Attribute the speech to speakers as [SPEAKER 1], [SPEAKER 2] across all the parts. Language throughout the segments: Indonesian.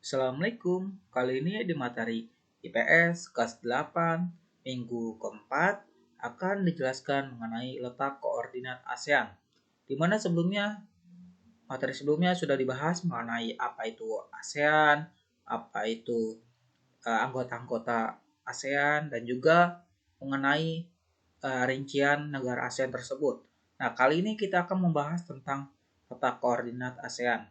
[SPEAKER 1] Assalamualaikum, kali ini di materi IPS kelas 8 minggu keempat akan dijelaskan mengenai letak koordinat ASEAN. Di mana materi sebelumnya sudah dibahas mengenai apa itu ASEAN, apa itu anggota-anggota ASEAN, dan juga mengenai rincian negara ASEAN tersebut. Nah, kali ini kita akan membahas tentang letak koordinat ASEAN.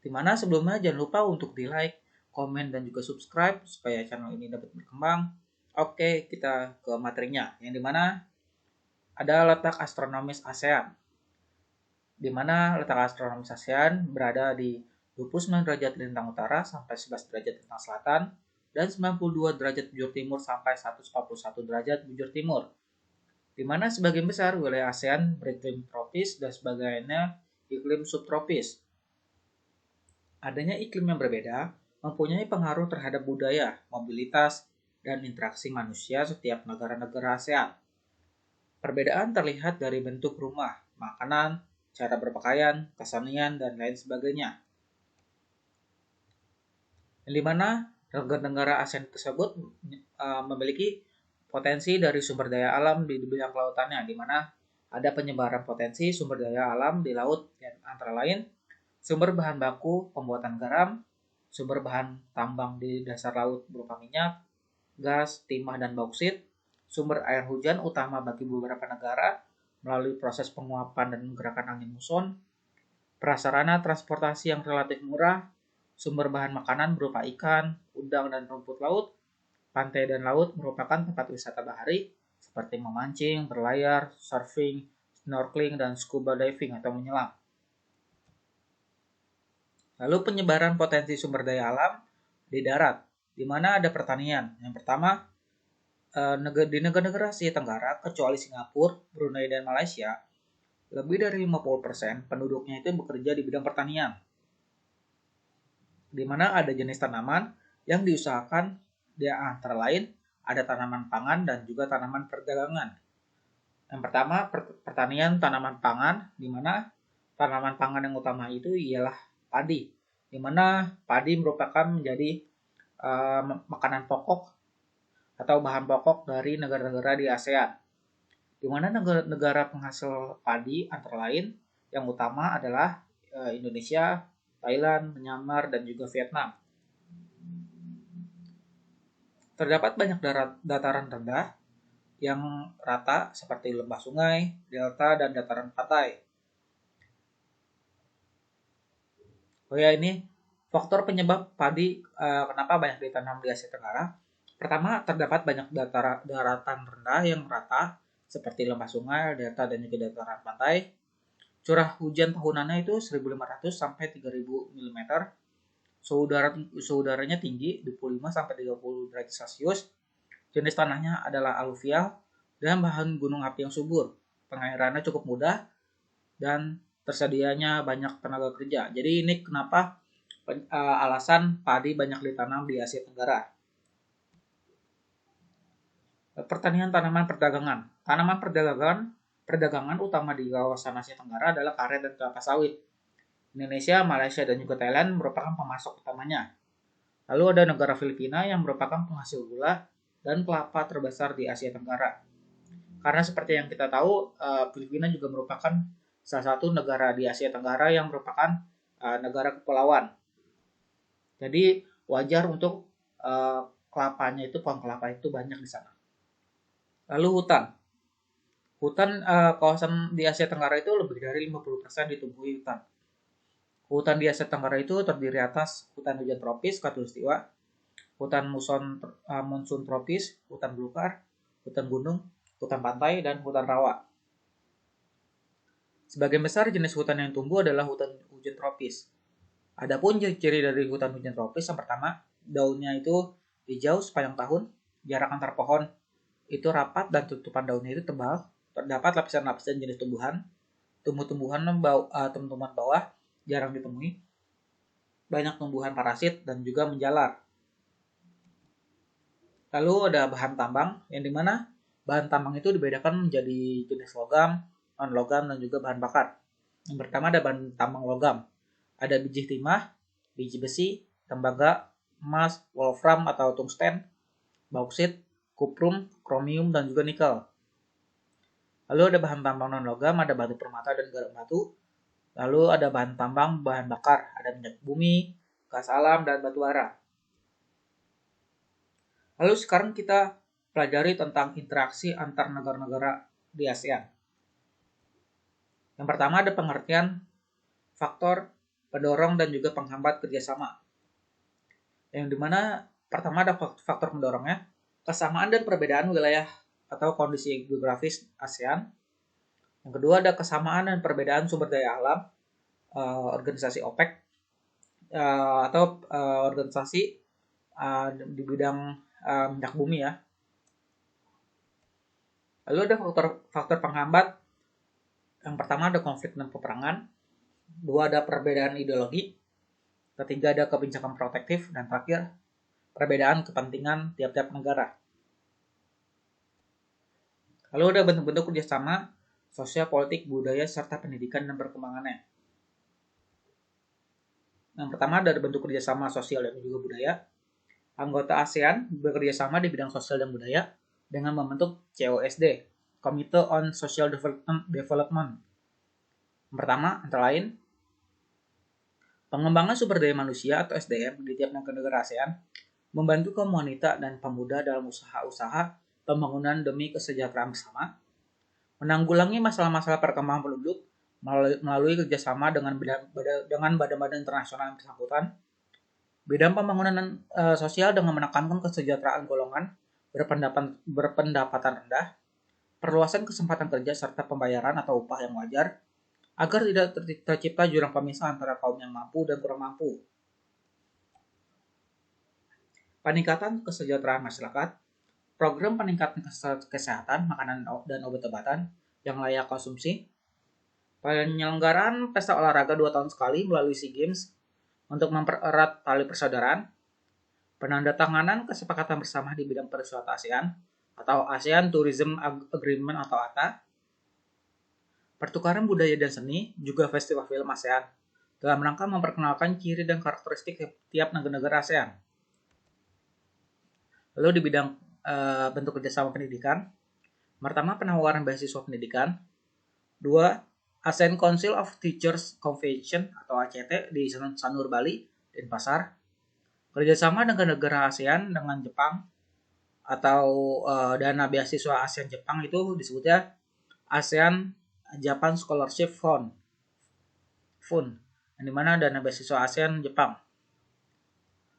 [SPEAKER 1] Dimana sebelumnya jangan lupa untuk di like, komen, dan juga subscribe supaya channel ini dapat berkembang. Oke, kita ke materinya. Yang dimana ada letak astronomis ASEAN. Dimana letak astronomis ASEAN berada di 29 derajat lintang utara sampai 11 derajat lintang selatan dan 92 derajat bujur timur sampai 141 derajat bujur timur. Dimana sebagian besar wilayah ASEAN beriklim tropis dan sebagiannya iklim subtropis. Adanya iklim yang berbeda mempunyai pengaruh terhadap budaya, mobilitas, dan interaksi manusia setiap negara-negara ASEAN. Perbedaan terlihat dari bentuk rumah, makanan, cara berpakaian, kesenian, dan lain sebagainya. Di mana negara-negara ASEAN tersebut memiliki potensi dari sumber daya alam di bidang kelautannya, di mana ada penyebaran potensi sumber daya alam di laut, yang antara lain sumber bahan baku pembuatan garam, sumber bahan tambang di dasar laut berupa minyak, gas, timah, dan bauksit, sumber air hujan utama bagi beberapa negara melalui proses penguapan dan gerakan angin muson, prasarana transportasi yang relatif murah, sumber bahan makanan berupa ikan, udang, dan rumput laut, pantai dan laut merupakan tempat wisata bahari seperti memancing, berlayar, surfing, snorkeling, dan scuba diving atau menyelam. Lalu penyebaran potensi sumber daya alam di darat, di mana ada pertanian. Yang pertama, di negara-negara Asia Tenggara, kecuali Singapura, Brunei, dan Malaysia, lebih dari 50% penduduknya itu bekerja di bidang pertanian. Di mana ada jenis tanaman yang diusahakan, di antara lain ada tanaman pangan dan juga tanaman perdagangan. Yang pertama, pertanian tanaman pangan, di mana tanaman pangan yang utama itu ialah padi, di mana padi merupakan menjadi makanan pokok atau bahan pokok dari negara-negara di ASEAN. Di mana negara penghasil padi antara lain yang utama adalah Indonesia, Thailand, Myanmar, dan juga Vietnam. Terdapat banyak dataran rendah yang rata seperti lembah sungai, delta, dan dataran pantai. Oh ya, ini faktor penyebab padi kenapa banyak ditanam di Asia Tenggara. Pertama, terdapat banyak daratan rendah yang rata seperti lembah sungai, delta, dan juga dataran pantai. Curah hujan tahunannya itu 1.500 sampai 3.000 mm. Suhu udaranya tinggi 25 sampai 30 derajat Celcius. Jenis tanahnya adalah aluvial dan bahan gunung api yang subur. Pengairannya cukup mudah dan tersedianya banyak tenaga kerja. Jadi ini kenapa alasan padi banyak ditanam di Asia Tenggara. Pertanian tanaman perdagangan. Tanaman perdagangan utama di kawasan Asia Tenggara adalah karet dan kelapa sawit. Indonesia, Malaysia, dan juga Thailand merupakan pemasok utamanya. Lalu ada negara Filipina yang merupakan penghasil gula dan kelapa terbesar di Asia Tenggara. Karena seperti yang kita tahu, Filipina juga merupakan salah satu negara di Asia Tenggara yang merupakan negara kepulauan. Jadi wajar untuk kelapanya itu, pohon kelapa itu banyak di sana. Lalu hutan. Kawasan di Asia Tenggara itu lebih dari 50% ditumbuhi hutan. Hutan di Asia Tenggara itu terdiri atas hutan hujan tropis khatulistiwa, hutan monsun tropis, hutan belukar, hutan gunung, hutan pantai, dan hutan rawa. Sebagian besar jenis hutan yang tumbuh adalah hutan hujan tropis. Adapun ciri dari hutan hujan tropis, yang pertama, daunnya itu hijau sepanjang tahun, jarak antar pohon itu rapat dan tutupan daunnya itu tebal, terdapat lapisan-lapisan jenis tumbuhan, tumbuhan bawah jarang ditemui, banyak tumbuhan parasit dan juga menjalar. Lalu ada bahan tambang, yang dimana bahan tambang itu dibedakan menjadi jenis logam, non-logam, dan juga bahan bakar. Yang pertama ada bahan tambang logam. Ada biji timah, biji besi, tembaga, emas, wolfram atau tungsten, bauksit, kuprum, kromium, dan juga nikel. Lalu ada bahan tambang non-logam, ada batu permata dan garam batu. Lalu ada bahan tambang, bahan bakar, ada minyak bumi, gas alam, dan batu bara. Lalu sekarang kita pelajari tentang interaksi antar negara-negara di ASEAN. Yang pertama ada pengertian faktor pendorong dan juga penghambat kerjasama. Yang dimana pertama ada faktor pendorongnya, kesamaan dan perbedaan wilayah atau kondisi geografis ASEAN. Yang kedua ada kesamaan dan perbedaan sumber daya alam, organisasi OPEC atau organisasi di bidang minyak bumi ya. Lalu ada faktor penghambat. Yang pertama ada konflik dan peperangan. Dua ada perbedaan ideologi. Ketiga ada kebijakan protektif. Dan terakhir perbedaan kepentingan tiap-tiap negara. Lalu ada bentuk-bentuk kerjasama sosial, politik, budaya, serta pendidikan dan perkembangannya. Yang pertama ada bentuk kerjasama sosial dan juga budaya. Anggota ASEAN bekerjasama di bidang sosial dan budaya dengan membentuk COSD, Committee on Social Development. Yang pertama, antara lain, pengembangan sumber daya manusia atau SDM di tiap negara ASEAN, membantu kaum wanita dan pemuda dalam usaha-usaha pembangunan demi kesejahteraan bersama, menanggulangi masalah-masalah perkembangan penduduk melalui kerjasama dengan badan-badan internasional yang bersangkutan, bidang pembangunan sosial dengan menekankan kesejahteraan golongan berpendapatan rendah, perluasan kesempatan kerja serta pembayaran atau upah yang wajar, agar tidak tercipta jurang pemisah antara kaum yang mampu dan kurang mampu. Peningkatan kesejahteraan masyarakat, program peningkatan kesehatan, makanan dan obat-obatan yang layak konsumsi, penyelenggaraan pesta olahraga 2 tahun sekali melalui SEA Games untuk mempererat tali persaudaraan, penandatanganan kesepakatan bersama di bidang pariwisata ASEAN atau ASEAN Tourism Agreement atau ATA, pertukaran budaya dan seni, juga festival film ASEAN dalam rangka memperkenalkan ciri dan karakteristik tiap negara ASEAN. Lalu di bidang bentuk kerjasama pendidikan, pertama penawaran beasiswa pendidikan, 2 ASEAN Council of Teachers Convention atau ACT di Sanur, Bali, Denpasar, kerjasama dengan negara ASEAN dengan Jepang atau dana beasiswa ASEAN Jepang itu disebutnya ASEAN Japan Scholarship Fund, yang dimana dana beasiswa ASEAN Jepang.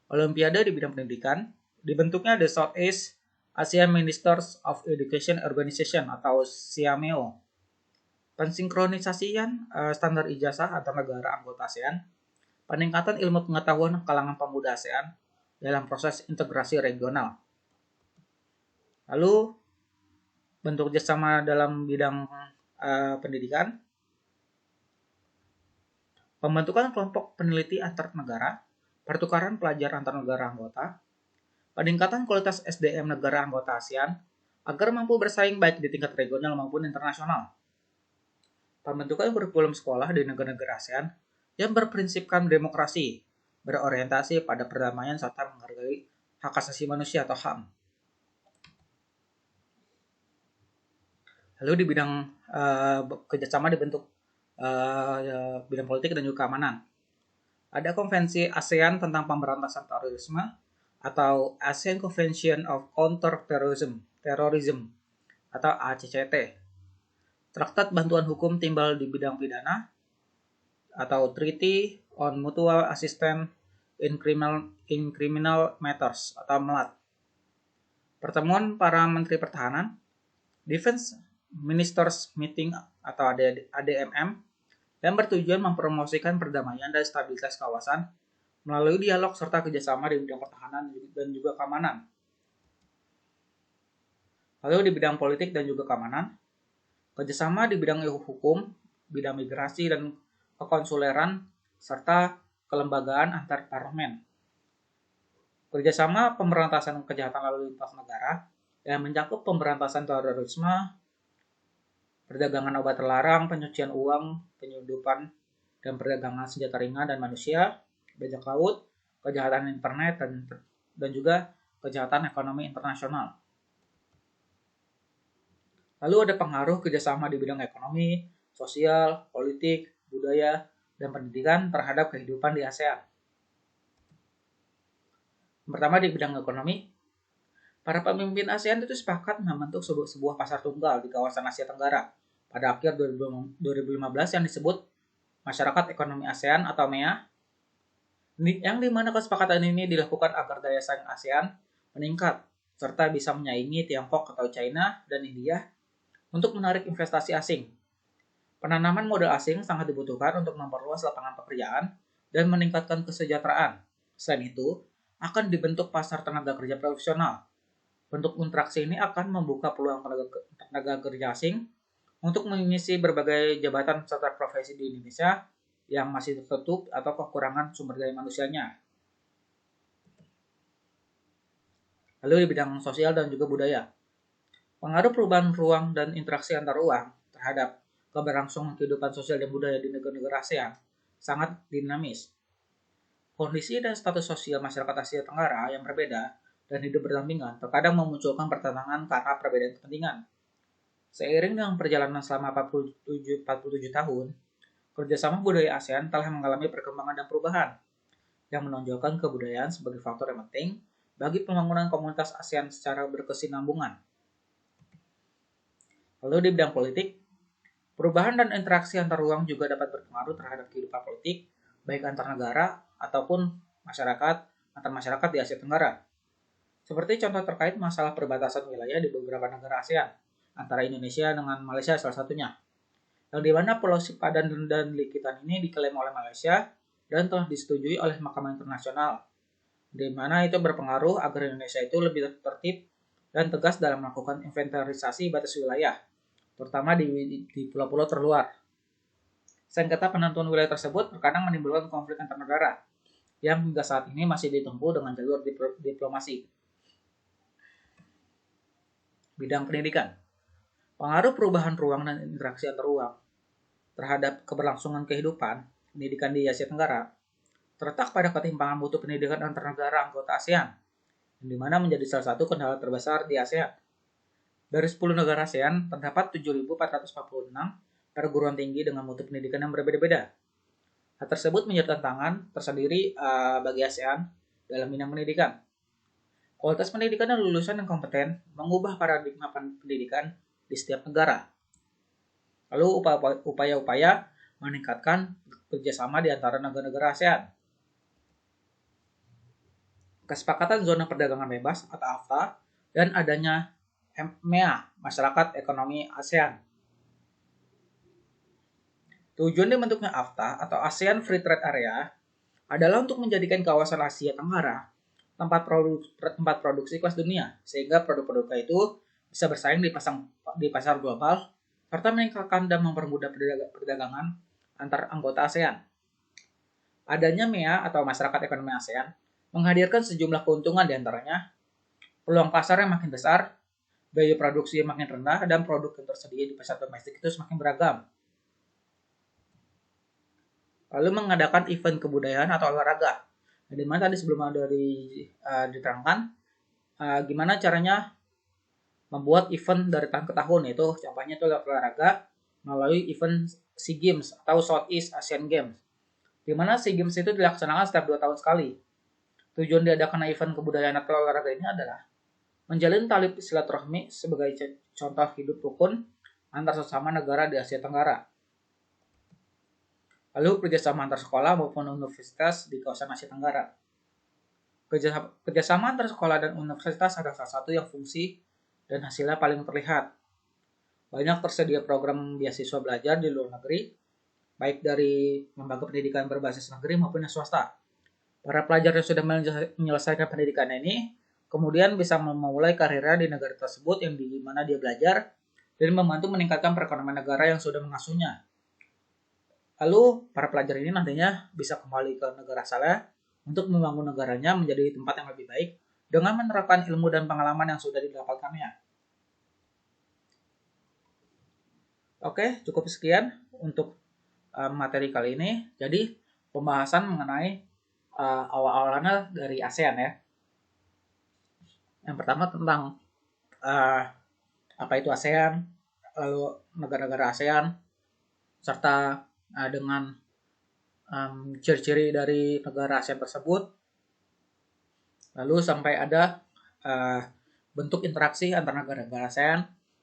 [SPEAKER 1] Olimpiade di bidang pendidikan, dibentuknya The Southeast Asian Ministers of Education Organization atau SIAMEO. Pensinkronisasian standar ijazah antar negara anggota ASEAN, peningkatan ilmu pengetahuan kalangan pemuda ASEAN dalam proses integrasi regional. Lalu bentuk kerjasama dalam bidang pendidikan, pembentukan kelompok peneliti antar negara, pertukaran pelajar antar negara anggota, peningkatan kualitas SDM negara anggota ASEAN agar mampu bersaing baik di tingkat regional maupun internasional. Pembentukan kurikulum sekolah di negara-negara ASEAN yang berprinsipkan demokrasi, berorientasi pada perdamaian serta menghargai hak asasi manusia atau HAM. Lalu di bidang kerjasama dibentuk bidang politik dan juga keamanan. Ada Konvensi ASEAN tentang pemberantasan terorisme atau ASEAN Convention of Counter-Terrorism atau ACCT. Traktat Bantuan Hukum Timbal di Bidang Pidana atau Treaty on Mutual Assistance in Criminal Matters atau MLAT. Pertemuan para Menteri Pertahanan, Defense Ministers Meeting atau ADMM, yang bertujuan mempromosikan perdamaian dan stabilitas kawasan melalui dialog serta kerjasama di bidang pertahanan dan juga keamanan. Lalu di bidang politik dan juga keamanan, kerjasama di bidang hukum, bidang migrasi dan kekonsuleran, serta kelembagaan antar parlemen. Kerjasama pemberantasan kejahatan lalu lintas negara yang mencakup pemberantasan terorisme, perdagangan obat terlarang, pencucian uang, penyelundupan, dan perdagangan senjata ringan dan manusia, bajak laut, kejahatan internet, dan juga kejahatan ekonomi internasional. Lalu ada pengaruh kerjasama di bidang ekonomi, sosial, politik, budaya, dan pendidikan terhadap kehidupan di ASEAN. Pertama di bidang ekonomi, para pemimpin ASEAN itu sepakat membentuk sebuah pasar tunggal di kawasan Asia Tenggara pada akhir 2015 yang disebut Masyarakat Ekonomi ASEAN atau MEA, yang dimana kesepakatan ini dilakukan agar daya saing ASEAN meningkat, serta bisa menyaingi Tiongkok atau China dan India untuk menarik investasi asing. Penanaman modal asing sangat dibutuhkan untuk memperluas lapangan pekerjaan dan meningkatkan kesejahteraan. Selain itu, akan dibentuk pasar tenaga kerja profesional. Bentuk interaksi ini akan membuka peluang tenaga kerja asing untuk mengisi berbagai jabatan serta profesi di Indonesia yang masih tertutup atau kekurangan sumber daya manusianya. Lalu di bidang sosial dan juga budaya, pengaruh perubahan ruang dan interaksi antar ruang terhadap keberlangsungan kehidupan sosial dan budaya di negara-negara ASEAN sangat dinamis. Kondisi dan status sosial masyarakat Asia Tenggara yang berbeda dan hidup berdampingan terkadang memunculkan pertentangan karena perbedaan kepentingan. Seiring dengan perjalanan selama 47 tahun, kerjasama budaya ASEAN telah mengalami perkembangan dan perubahan yang menonjolkan kebudayaan sebagai faktor yang penting bagi pembangunan komunitas ASEAN secara berkesinambungan. Lalu di bidang politik, perubahan dan interaksi antar ruang juga dapat berpengaruh terhadap kehidupan politik, baik antar negara ataupun antar masyarakat di Asia Tenggara. Seperti contoh terkait masalah perbatasan wilayah di beberapa negara ASEAN, antara Indonesia dengan Malaysia salah satunya, yang dimana Pulau Sipadan dan Likitan ini diklaim oleh Malaysia dan telah disetujui oleh Mahkamah Internasional, di mana itu berpengaruh agar Indonesia itu lebih tertib dan tegas dalam melakukan inventarisasi batas wilayah, terutama di pulau-pulau terluar. Sengketa penentuan wilayah tersebut terkadang menimbulkan konflik antar negara, yang hingga saat ini masih ditempuh dengan jalur diplomasi. Bidang pendidikan, pengaruh perubahan ruang dan interaksi antar ruang terhadap keberlangsungan kehidupan pendidikan di Asia Tenggara terletak pada ketimpangan mutu pendidikan antar negara anggota ASEAN, yang dimana menjadi salah satu kendala terbesar di ASEAN. Dari 10 negara ASEAN, terdapat 7.446 perguruan tinggi dengan mutu pendidikan yang berbeda-beda. Hal tersebut menjadi tantangan tersendiri bagi ASEAN dalam bidang pendidikan. Kualitas pendidikan dan lulusan yang kompeten mengubah paradigma pendidikan di setiap negara. Lalu upaya-upaya meningkatkan kerjasama di antara negara-negara ASEAN. Kesepakatan zona perdagangan bebas atau AFTA dan adanya MEA, Masyarakat Ekonomi ASEAN. Tujuan dibentuknya AFTA atau ASEAN Free Trade Area adalah untuk menjadikan kawasan Asia Tenggara tempat produksi kelas dunia, sehingga produk-produknya itu bisa bersaing di pasar global, serta meningkatkan dan mempermudah perdagangan antar anggota ASEAN. Adanya MEA atau Masyarakat Ekonomi ASEAN menghadirkan sejumlah keuntungan diantaranya peluang pasar yang makin besar, biaya produksi yang makin rendah, dan produk yang tersedia di pasar domestik itu semakin beragam. Lalu mengadakan event kebudayaan atau olahraga. Di mana tadi sebelum ada diterangkan gimana caranya membuat event dari tahun ke tahun, yaitu contohnya itu olahraga melalui event SEA Games atau Southeast Asian Games, di mana SEA Games itu dilaksanakan setiap 2 tahun sekali. Tujuan diadakan event kebudayaan atau olahraga ini adalah menjalin tali silaturahmi sebagai contoh hidup rukun antar sesama negara di Asia Tenggara. Lalu kerjasama antar sekolah maupun universitas di kawasan Asia Tenggara. Kerjasama antar sekolah dan universitas adalah salah satu yang fungsi dan hasilnya paling terlihat. Banyak tersedia program beasiswa belajar di luar negeri, baik dari lembaga pendidikan berbasis negeri maupun yang swasta. Para pelajar yang sudah menyelesaikan pendidikan ini kemudian bisa memulai karirnya di negara tersebut yang di mana dia belajar dan membantu meningkatkan perekonomian negara yang sudah mengasuhnya. Lalu, para pelajar ini nantinya bisa kembali ke negara asalnya untuk membangun negaranya menjadi tempat yang lebih baik dengan menerapkan ilmu dan pengalaman yang sudah didapatkannya. Oke, cukup sekian untuk materi kali ini. Jadi, pembahasan mengenai awal-awalnya dari ASEAN ya. Yang pertama tentang uh, apa itu ASEAN, lalu negara-negara ASEAN, serta dengan ciri-ciri dari negara ASEAN tersebut, lalu sampai ada bentuk interaksi antara negara-negara ASEAN,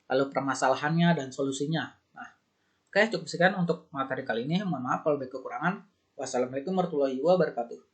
[SPEAKER 1] lalu permasalahannya dan solusinya. Nah, oke, cukup sekian untuk materi kali ini. Mohon maaf kalau ada kekurangan. Wassalamualaikum warahmatullahi wabarakatuh.